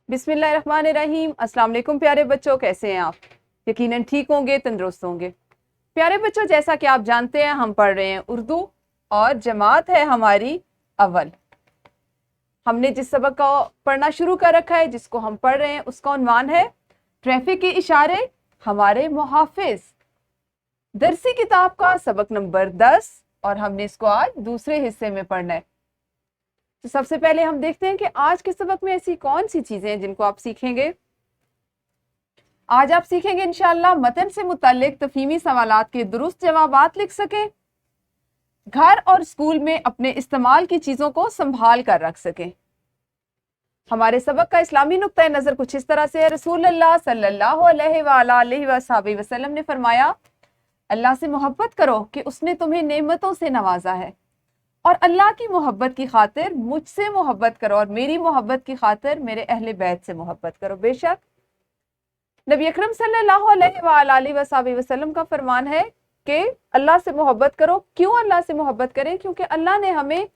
बिस्मिल्लाहिर्रहमानिर्रहीम। अस्सलाम वालेकुम प्यारे बच्चों, कैसे हैं आप? यकीनन ठीक होंगे, तंदुरुस्त होंगे। प्यारे बच्चों, जैसा कि आप जानते हैं हम पढ़ रहे हैं उर्दू और जमात है हमारी अव्वल। हमने जिस सबक को पढ़ना शुरू कर रखा है, जिसको हम पढ़ रहे हैं, उसका उन्वान है ट्रैफिक के इशारे हमारे मुहाफिज। दरसी किताब का सबक नंबर 10 और हमने इसको आज दूसरे हिस्से में पढ़ना है। तो सबसे पहले हम देखते हैं कि आज के सबक में ऐसी कौन सी चीजें हैं जिनको आप सीखेंगे। आज आप सीखेंगे इंशाअल्लाह मतन से मुताल्लिक तफहीमी सवालात के दुरुस्त जवाबात लिख सकें, घर और स्कूल में अपने इस्तेमाल की चीजों को संभाल कर रख सकें। हमारे सबक का इस्लामी नुक्ता नजर कुछ इस तरह से है। रसूलुल्लाह सल्लल्लाहु अलैहि वसल्लम ने फरमाया, अल्लाह से मोहब्बत करो कि उसने तुम्हें नेमतों से नवाजा है, और अल्लाह की मोहब्बत की खातिर मुझसे मोहब्बत करो, और मेरी मोहब्बत की खातिर मेरे अहले बैत से मोहब्बत करो। बेशक नबी अकरम सल्लल्लाहु अलैहि वसल्लम का फरमान है कि अल्लाह से मोहब्बत करो। क्यों अल्लाह से मोहब्बत करें? क्योंकि अल्लाह ने हमें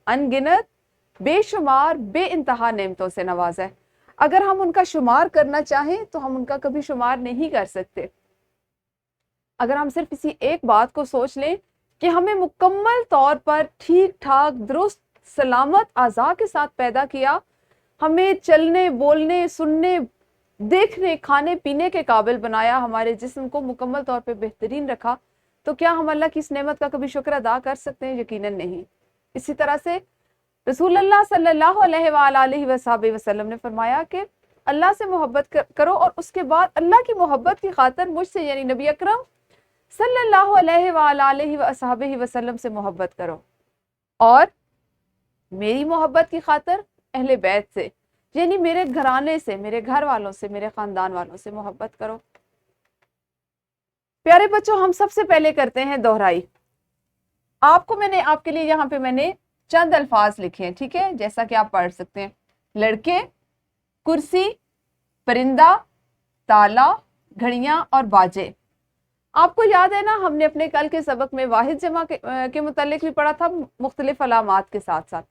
अनगिनत बेशुमार बेइंतहा नेमतों से नवाजा है। अगर हम उनका शुमार करना चाहें तो हम उनका कभी शुमार नहीं कर सकते। अगर हम सिर्फ इसी एक बात को सोच लें कि हमें मुकम्मल तौर पर ठीक ठाक दुरुस्त सलामत आज़ा के साथ पैदा किया, हमें चलने बोलने सुनने देखने खाने पीने के काबिल बनाया, हमारे जिस्म को मुकम्मल तौर पे बेहतरीन रखा, तो क्या हम अल्लाह की इस नेमत का कभी शुक्र अदा कर सकते हैं? यकीनन नहीं। इसी तरह से रसूलुल्लाह सल्लल्लाहु अलैहि वसल्लम ने फरमाया कि अल्लाह से मोहब्बत करो और उसके बाद अल्लाह की मोहब्बत की खातिर मुझसे यानी नबी अकरम सल्लल्लाहु अलैहि वसल्लम से मोहब्बत करो, और मेरी मोहब्बत की खातिर अहले बैत से यानी मेरे घराने से, मेरे घर वालों से, मेरे खानदान वालों से मोहब्बत करो। प्यारे बच्चों, हम सबसे पहले करते हैं दोहराई। आपके लिए यहाँ पे मैंने चंद अल्फाज लिखे हैं, ठीक है, जैसा कि आप पढ़ सकते हैं। लड़के, कुर्सी, परिंदा, ताला, घड़ियां और बाजे। आपको याद है ना, हमने अपने कल के सबक में वाहिद जमा के मुतालिक भी पढ़ा था, मुख्तलिफ अलामात के साथ साथ।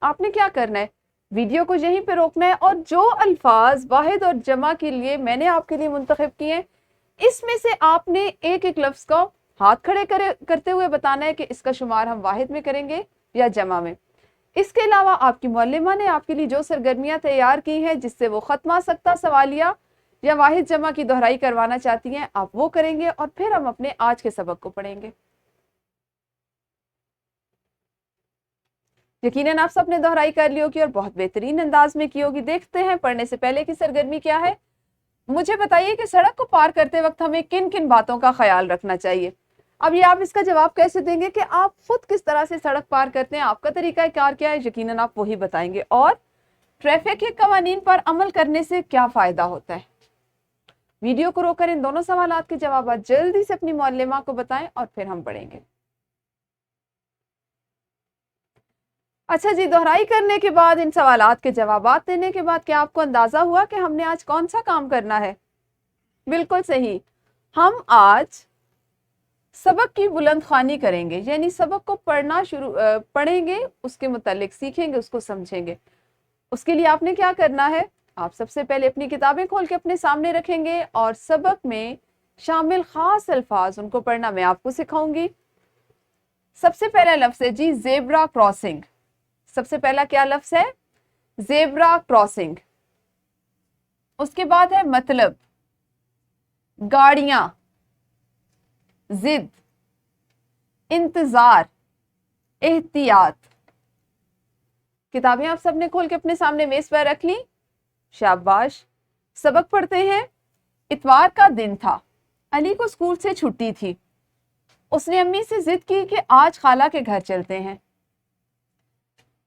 आपने क्या करना है, वीडियो को यहीं पे रोकना है और जो अल्फाज वाहिद और जमा के लिए मैंने आपके लिए मुंतखब किए हैं, इसमें से आपने एक एक लफ्ज को हाथ खड़े करते हुए बताना है कि इसका शुमार हम वाहिद में करेंगे या जमा में। इसके अलावा आपकी मुअल्लिमा ने आपके लिए जो सरगर्मियां तैयार की हैं, जिससे वो खत्मा सकता सवालिया या वाहिद जमा की दोहराई करवाना चाहती हैं, आप वो करेंगे और फिर हम अपने आज के सबक को पढ़ेंगे। यकीनन आप सबने दोहराई कर ली होगी और बहुत बेहतरीन अंदाज में की होगी। देखते हैं पढ़ने से पहले की सरगर्मी क्या है। मुझे बताइए कि सड़क को पार करते वक्त हमें किन किन बातों का ख्याल रखना चाहिए। अब ये आप इसका जवाब कैसे देंगे कि आप खुद किस तरह से सड़क पार करते हैं, आपका तरीका कार क्या है, यकीनन आप वही बताएंगे। और ट्रैफिक के कवानीन पर अमल करने से क्या फायदा होता है। वीडियो को रोककर इन दोनों सवालात के जवाब जल्दी से अपनी मुअल्लिमा को बताएं और फिर हम पढ़ेंगे। अच्छा जी, दोहराई करने के बाद, इन सवालात के जवाबात देने के बाद क्या आपको अंदाजा हुआ कि हमने आज कौन सा काम करना है? बिल्कुल सही, हम आज सबक की बुलंद ख्वानी करेंगे, यानी सबक को पढ़ेंगे, उसके मुतालिक सीखेंगे, उसको समझेंगे। उसके लिए आपने क्या करना है, आप सबसे पहले अपनी किताबें खोल के अपने सामने रखेंगे और सबक में शामिल खास अल्फाज उनको पढ़ना मैं आपको सिखाऊंगी। सबसे पहला लफ्ज है जी ज़ेब्रा क्रॉसिंग। सबसे पहला क्या लफ्ज है? Zebra crossing. उसके बाद है मतलब, गाड़ियां, जिद, इंतजार, एहतियात। किताबें आप सबने खोल के अपने सामने मेज पर रख ली? शाबाश। सबक पढ़ते हैं। इतवार का दिन था, अली को स्कूल से छुट्टी थी। उसने अम्मी से जिद की कि आज खाला के घर चलते हैं।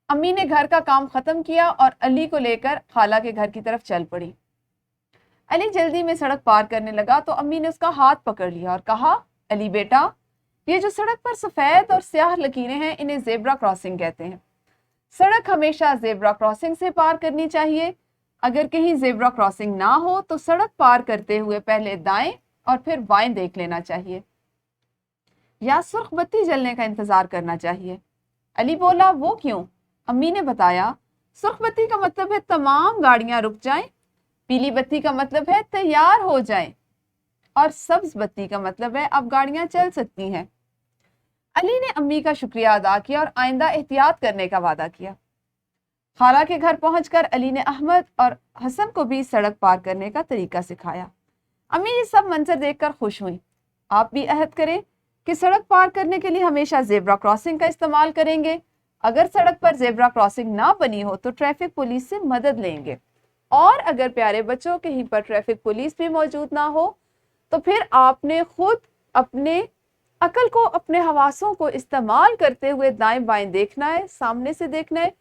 अम्मी ने घर का काम खत्म किया और अली को लेकर खाला के घर की तरफ चल पड़ी। अली जल्दी में सड़क पार करने लगा तो अम्मी ने उसका हाथ पकड़ लिया और कहा, अली बेटा, ये जो सड़क पर सफेद और स्याह लकीरें हैं, इन्हें ज़ेब्रा क्रॉसिंग कहते हैं। सड़क हमेशा ज़ेब्रा क्रॉसिंग से पार करनी चाहिए। अगर कहीं ज़ेब्रा क्रॉसिंग ना हो तो सड़क पार करते हुए पहले दाएं और फिर बाएं देख लेना चाहिए, या सुर्ख बत्ती जलने का इंतजार करना चाहिए। अली बोला, वो क्यों? अम्मी ने बताया, सुर्ख बत्ती का मतलब है तमाम गाड़ियां रुक जाएं, पीली बत्ती का मतलब है तैयार हो जाएं, और सब्ज बत्ती का मतलब है अब गाड़ियां चल सकती हैं। अली ने अम्मी का शुक्रिया अदा किया और आइंदा एहतियात करने का वादा किया। खाला के घर पहुंचकर अली ने अहमद और हसन को भी सड़क पार करने का तरीका सिखाया। अम्मी ये सब मंजर देखकर खुश हुई। आप भी अहद करें कि सड़क पार करने के लिए हमेशा जेब्रा क्रॉसिंग का इस्तेमाल करेंगे। अगर सड़क पर जेब्रा क्रॉसिंग ना बनी हो तो ट्रैफिक पुलिस से मदद लेंगे, और अगर प्यारे बच्चों कहीं पर ट्रैफिक पुलिस भी मौजूद ना हो तो फिर आपने खुद अपने अकल को, अपने हवासों को इस्तेमाल करते हुए दाएं बाएं देखना है, सामने से देखना है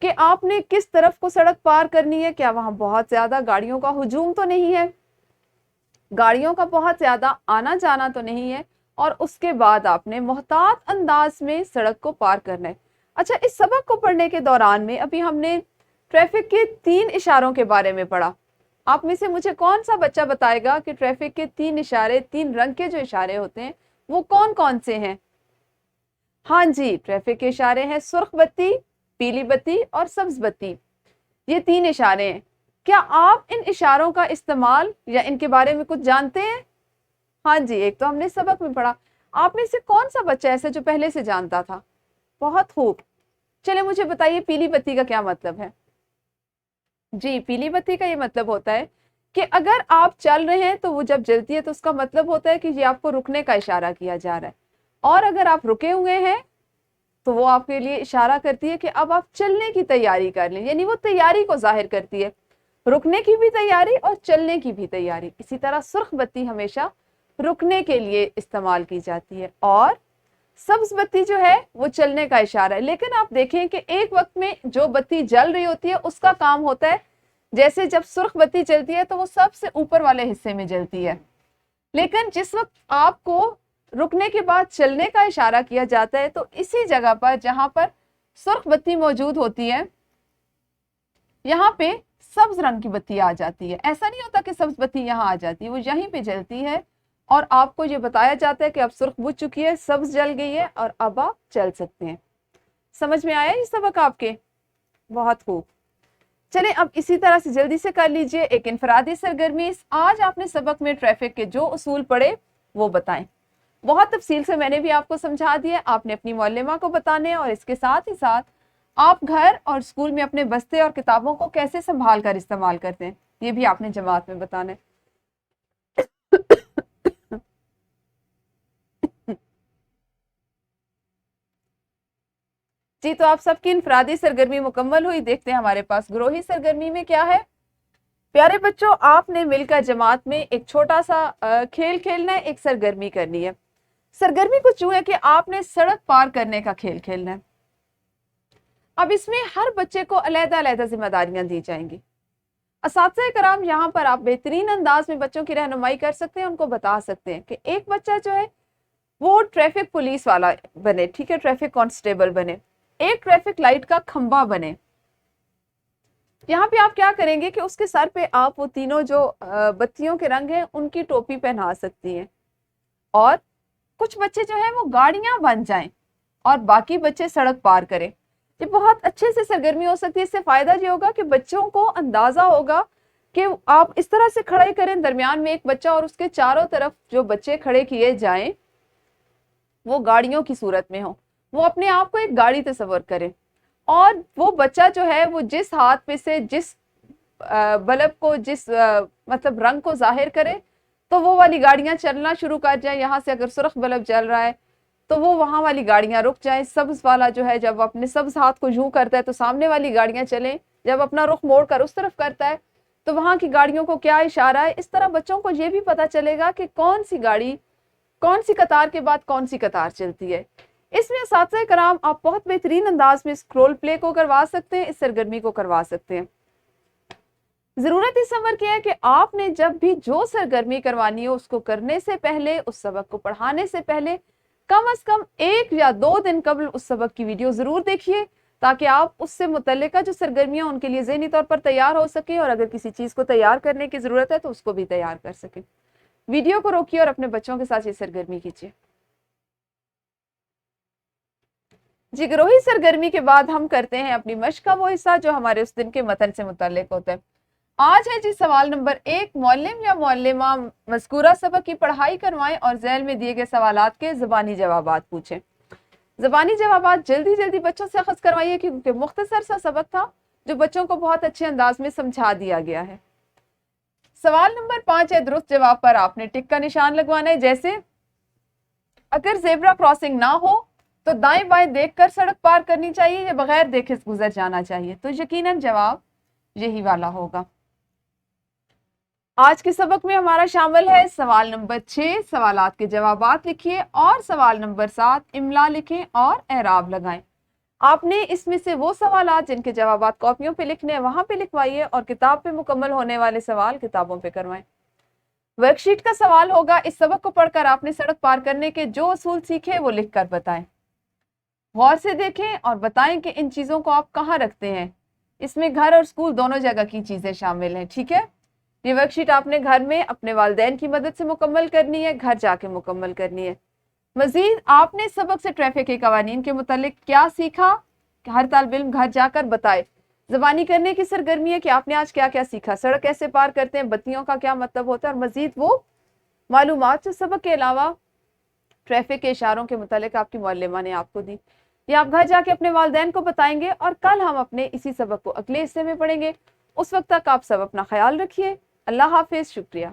कि आपने किस तरफ को सड़क पार करनी है। क्या वहां बहुत ज्यादा गाड़ियों का हुजूम तो नहीं है, गाड़ियों का बहुत ज्यादा आना जाना तो नहीं है, और उसके बाद आपने मोहतात अंदाज में सड़क को पार करना है। अच्छा, इस सबक को पढ़ने के दौरान में अभी हमने ट्रैफिक के 3 इशारों के बारे में पढ़ा। आप में से मुझे कौन सा बच्चा बताएगा कि ट्रैफिक के 3 इशारे, 3 रंग के जो इशारे होते हैं वो कौन कौन से हैं? हाँ जी, ट्रैफिक के इशारे हैं सुर्ख बत्ती, पीली बत्ती और सब्ज बत्ती। ये 3 इशारे हैं। क्या आप इन इशारों का इस्तेमाल या इनके बारे में कुछ जानते हैं? हाँ जी, एक तो हमने सबक में पढ़ा। आप में से कौन सा बच्चा ऐसा जो पहले से जानता था? बहुत खूब। चले मुझे बताइए पीली बत्ती का क्या मतलब है? जी, पीली बत्ती का ये मतलब होता है कि अगर आप चल रहे हैं तो वो जब जलती है तो उसका मतलब होता है कि ये आपको रुकने का इशारा किया जा रहा है, और अगर आप रुके हुए हैं तो वो आपके लिए इशारा करती है कि अब आप चलने की तैयारी कर लें, यानी वो तैयारी को जाहिर करती है, रुकने की भी तैयारी और चलने की भी तैयारी। इसी तरह सुर्ख बत्ती हमेशा रुकने के लिए इस्तेमाल की जाती है, और सब्ज बत्ती जो है वो चलने का इशारा है। लेकिन आप देखें कि एक वक्त में जो बत्ती जल रही होती है उसका काम होता है, जैसे जब सुर्ख बत्ती जलती है तो वो सबसे ऊपर वाले हिस्से में जलती है, लेकिन जिस वक्त आपको रुकने के बाद चलने का इशारा किया जाता है तो इसी जगह पर जहां पर सुर्ख बत्ती मौजूद होती है यहाँ पे सब्ज रंग की बत्ती आ जाती है। ऐसा नहीं होता कि सब्ज बत्ती यहाँ आ जाती है, वो यहीं पे जलती है और आपको ये बताया जाता है कि अब सुर्ख बुझ चुकी है, सब्ज जल गई है और अब आप चल सकते हैं। समझ में आया ये सबक आपके? बहुत खूब। चलें अब इसी तरह से जल्दी से कर लीजिए एक इनफरादी सरगर्मी। आज आपने सबक में ट्रैफिक के जो उसूल पढ़े वो बताएं। बहुत तफसील से मैंने भी आपको समझा दिया, आपने अपनी मौलिमा को बताने, और इसके साथ ही साथ आप घर और स्कूल में अपने बस्ते और किताबों को कैसे संभाल कर इस्तेमाल करते हैं ये भी आपने जमात में बताना है। जी, तो आप सबकी इनफरादी सरगर्मी मुकम्मल हुई। देखते हैं हमारे पास ग्रोही सरगर्मी में क्या है। प्यारे बच्चों, आपने मिलकर जमात में एक छोटा सा खेल खेलना है, एक सरगर्मी करनी है। सरगर्मी कुछ यूं है कि आपने सड़क पार करने का खेल खेलना है। अब इसमें हर बच्चे को अलग-अलग जिम्मेदारियां दी जाएंगी। असातिज़ा कराम यहाँ पर आप बेहतरीन अंदाज में बच्चों की रहनुमाई कर सकते हैं, उनको बता सकते हैं कि एक बच्चा जो है वो ट्रैफिक पुलिस वाला बने, ठीक है, ट्रैफिक कांस्टेबल बने, एक ट्रैफिक लाइट का खंबा बने। यहाँ पे आप क्या करेंगे कि उसके सर पे आप वो तीनों जो बत्तियों के रंग हैं उनकी टोपी पहना सकती हैं, और कुछ बच्चे जो हैं वो गाड़ियां बन जाएं और बाकी बच्चे सड़क पार करें। ये बहुत अच्छे से सरगर्मी हो सकती है। इससे फायदा ये होगा कि बच्चों को अंदाजा होगा कि आप इस तरह से खड़े करें, दरमियान में एक बच्चा और उसके चारों तरफ जो बच्चे खड़े किए जाएं वो गाड़ियों की सूरत में हो, वो अपने आप को एक गाड़ी तस्वर करें, और वो बच्चा जो है वो जिस हाथ में से जिस बल्ब को, जिस मतलब रंग को जाहिर करे तो वो वाली गाड़ियां चलना शुरू कर जाए। यहाँ से अगर सुर्ख बल्ब जल रहा है तो वो वहां वाली गाड़ियां रुक जाएं। सब्ज वाला जो है जब अपने सब्ज हाथ को यूं करता है तो सामने वाली गाड़ियां चलें, जब अपना रुख मोड़ कर उस तरफ करता है तो वहां की गाड़ियों को क्या इशारा है। इस तरह बच्चों को ये भी पता चलेगा कि कौन सी गाड़ी कौन सी कतार के बाद कौन सी कतार चलती है। इसमें असातिज़ा कराम आप बहुत बेहतरीन अंदाज में इस रोल प्ले को करवा सकते हैं, इस सरगर्मी को करवा सकते हैं। जरूरत इस अमर की है कि आपने जब भी जो सरगर्मी करवानी हो उसको करने से पहले, उस सबक को पढ़ाने से पहले कम से कम 1 या 2 दिन कबल उस सबक की वीडियो जरूर देखिए, ताकि आप उससे मुतल्लिका जो सरगर्मियां उनके लिए ज़हनी तौर पर तैयार हो सके, और अगर किसी चीज को तैयार करने की जरूरत है तो उसको भी तैयार कर सके। वीडियो को रोकिए और अपने बच्चों के साथ ये सरगर्मी कीजिए। जी, गरोही सरगर्मी के बाद हम करते हैं अपनी मश्क का वो हिस्सा जो हमारे उस दिन के मतन से मुताल्लिक होता है। आज है जी सवाल नंबर 1, मौल्लिम या मौल्लिमा मज़कूरा सबक की पढ़ाई करवाएं और ज़ैल में दिए गए सवालात के ज़बानी जवाबात पूछें। ज़बानी जवाबात जल्दी जल्दी बच्चों से अखज़ करवाइए क्योंकि मुख्तसर सा सबक था जो बच्चों को बहुत अच्छे अंदाज में समझा दिया गया है। सवाल नंबर 5 है, दुरुस्त जवाब पर आपने टिक का निशान लगवाना है। जैसे अगर ज़ेब्रा क्रॉसिंग ना हो तो दाएं बाएं देखकर सड़क पार करनी चाहिए या बगैर देखे गुजर जाना चाहिए, तो यकीनन जवाब यही वाला होगा। आज के सबक में हमारा शामिल है सवाल नंबर 6, सवालात के जवाबात लिखिए, और सवाल नंबर 7, इमला लिखें और एराब लगाएं। आपने इसमें से वो सवालात जिनके जवाबात कॉपियों पे लिखने हैं वहां पे लिखवाइए और किताब पे मुकम्मल होने वाले सवाल किताबों पे करवाएं। वर्कशीट का सवाल होगा, इस सबक को पढ़कर आपने सड़क पार करने के जो असूल सीखे वो लिख कर बताएं। गौर से देखें और बताएं कि इन चीज़ों को आप कहाँ रखते हैं। इसमें घर और स्कूल दोनों जगह की चीज़ें शामिल हैं, ठीक है। ये वर्कशीट आपने घर में अपने वालिदैन की मदद से मुकम्मल करनी है, घर जाके मुकम्मल करनी है। मजीद आपने सबक से ट्रैफिक के कवानीन के मुतालिक क्या सीखा, हर तालिब इल्म घर जाकर बताए। ज़बानी करने की सरगर्मी है कि आपने आज क्या क्या सीखा, सड़क कैसे पार करते हैं, बत्तियों का क्या मतलब होता है, और मजीद वो मालूमात जो सबक के अलावा ट्रैफिक के इशारों के मुतालिक आपकी मौल्लिमा ने आपको दी, ये आप घर जाके अपने वालिदैन को बताएंगे और कल हम अपने इसी सबक को अगले हिस्से में पढ़ेंगे। उस वक्त तक आप सब अपना ख्याल रखिए। अल्लाह हाफिज़, शुक्रिया।